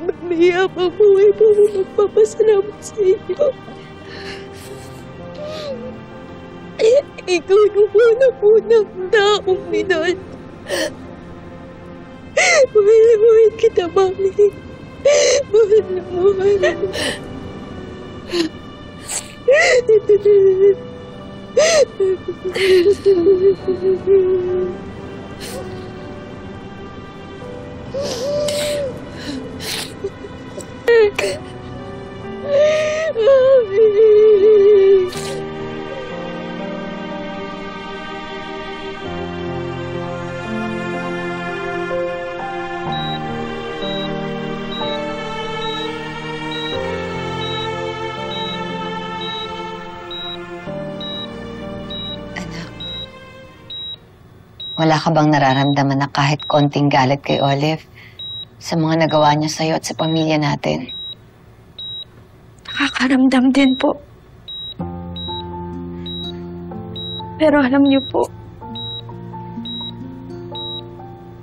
Mami, habang buhay po magpapasalamat sa inyo. Ikaw yung unang-unang taong minahal. Mahal na mahal kita, Mami. Mahal na mahal. Wala ka bang nararamdaman na kahit konting galit kay Olive sa mga nagawa niya sa'yo at sa pamilya natin? Nakakaramdam din po. Pero alam niyo po,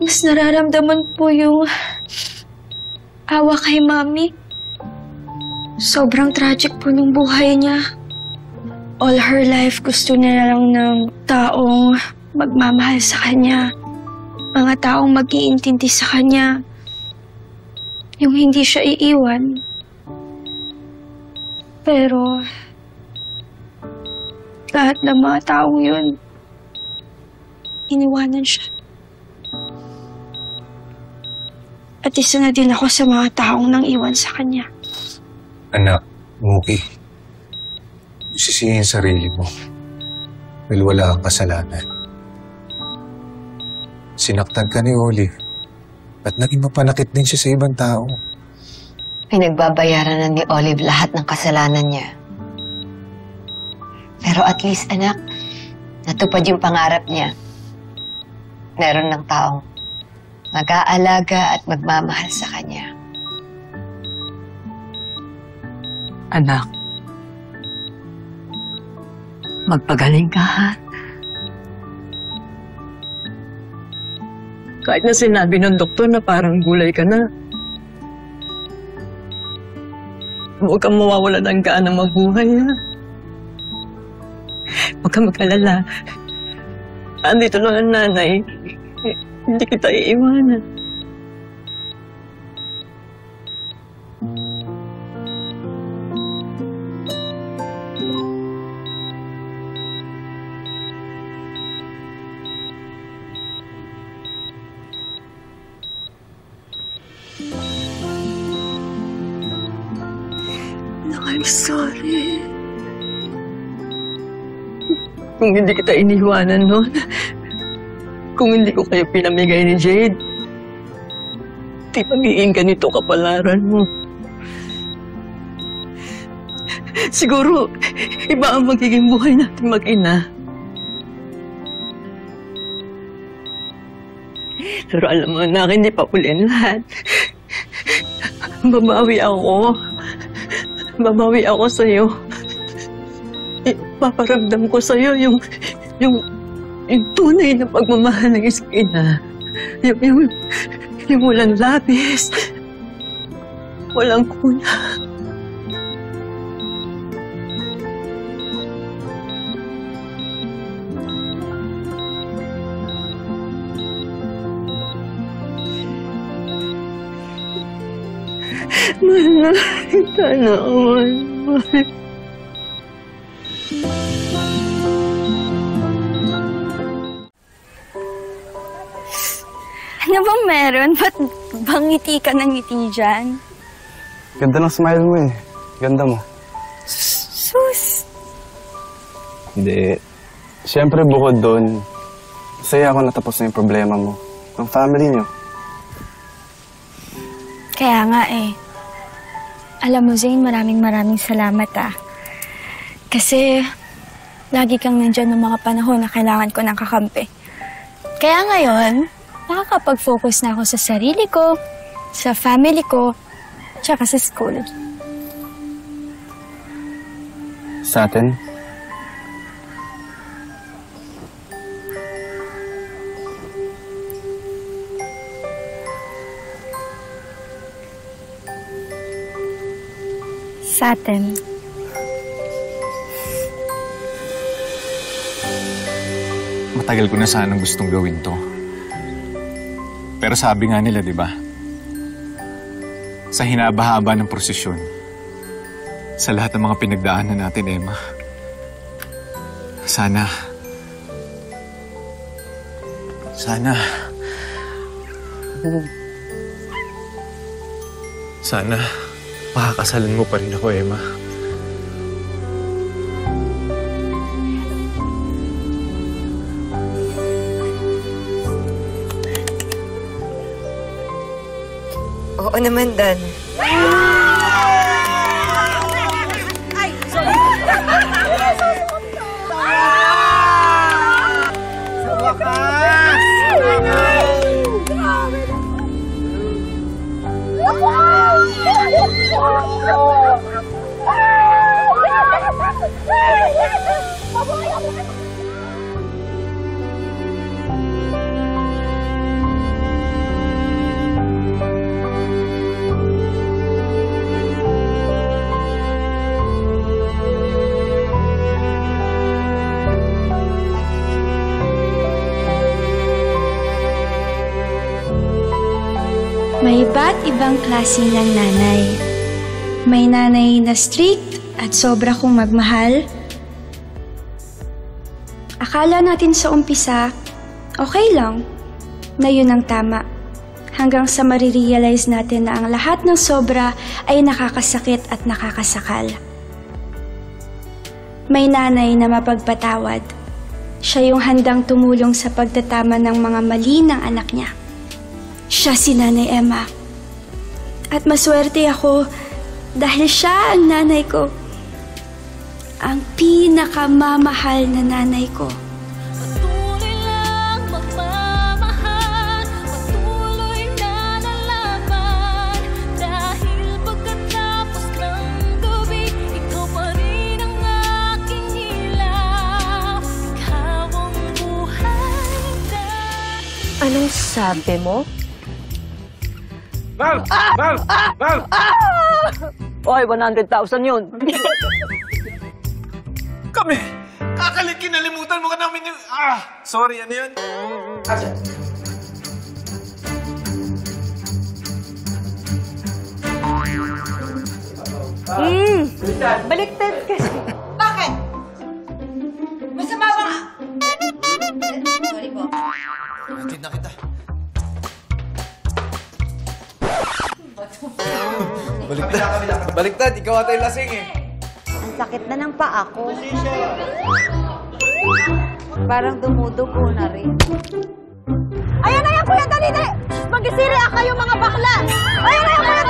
mas nararamdaman po yung awa kay Mami. Sobrang tragic po ng buhay niya. All her life, gusto niya lang ng taong magmamahal sa kanya. Mga taong mag-iintindi sa kanya. Yung hindi siya iiwan. Pero lahat ng mga taong yun, iniwanan siya. At isa na din ako sa mga taong nang iwan sa kanya. Anak, Muki, sisihin sarili mo. Dahil wala kang kasalanan. Sinaktan ka ni Olive at naging mapanakit din siya sa ibang tao. Pinagbabayaran na ni Olive lahat ng kasalanan niya. Pero at least, anak, natupad yung pangarap niya. Meron ng taong mag-aalaga at magmamahal sa kanya. Anak, magpagaling ka, ha? Kahit na sinabi ng doktor na parang gulay ka na. Huwag kang mawawala ng gaanang mabuhay, ha? Huwag kang mag-alala. Andito lang ang nanay. Hindi kita iiwanan. I'm sorry. Kung hindi kita iniwanan noon, kung hindi ko kayo pinamigay ni Jade, di magiging ganito kapalaran mo. Siguro, iba ang magiging buhay natin mag-ina. Pero alam mo, anak, hindi pa uli ang lahat. Babawi ako. Babawi ako sa'yo. Ipaparamdam ko sa'yo yung tunay na pagmamahal ng isang ina. Yung walang labis. Walang kulang. Mahal na kita naman. Ano bang meron? Ba't bangiti ka ng ngiti dyan? Ganda ng smile mo eh. Ganda mo. Sus! Hindi. Siyempre bukod doon, masaya ako natapos na yung problema mo. Ang family niyo. Kaya nga eh. Alam mo, Zane, maraming salamat ah. Kasi lagi kang nandyan ng mga panahon na kailangan ko ng kakampi. Kaya ngayon, nakakapag-focus na ako sa sarili ko, sa family ko, tsaka sa school. Sa atin, sa atin. Matagal ko na sanang gustong gawin to. Pero sabi nga nila, di ba? Sa hinaba-haba ng prosesyon, sa lahat ng mga pinagdaanan natin, Emma, sana makakasalan mo pa rin ako, Emma. Oo naman, Dan. May iba't ibang klase ng nanay. May nanay na strict at sobra kong magmahal. Akala natin sa umpisa, okay lang, na yun ang tama. Hanggang sa marirealize natin na ang lahat ng sobra ay nakakasakit at nakakasakal. May nanay na mapagpatawad. Siya yung handang tumulong sa pagtatama ng mga mali ng anak niya. Siya si Nanay Emma. At maswerte ako dahil siya ang nanay ko. Ang pinakamamahal na nanay ko. Patuloy lang magmamahal, patuloy na nalaman. Dahil pagkatapos ng gabi, ikaw pa rin ang aking ilaw. Ikaw ang buhay na... Anong sabi mo? Ma'am! Ma'am! Ma'am! Oy, 100,000 yun. Kami! Kakalik, kinalimutan mo ka namin yung... Sorry, ano yun? Baliktad kasi. Bakit? Masama ba nga? Sorry po. Nakita na kita. Baliktad, ikaw ata yung lasing eh. Ang sakit na ng paa ko. Parang dumudugo na rin. Ayan na yan, kuya! Dali, dali! Mag-isiri kayo mga bakla! Ayan na yan, kuya!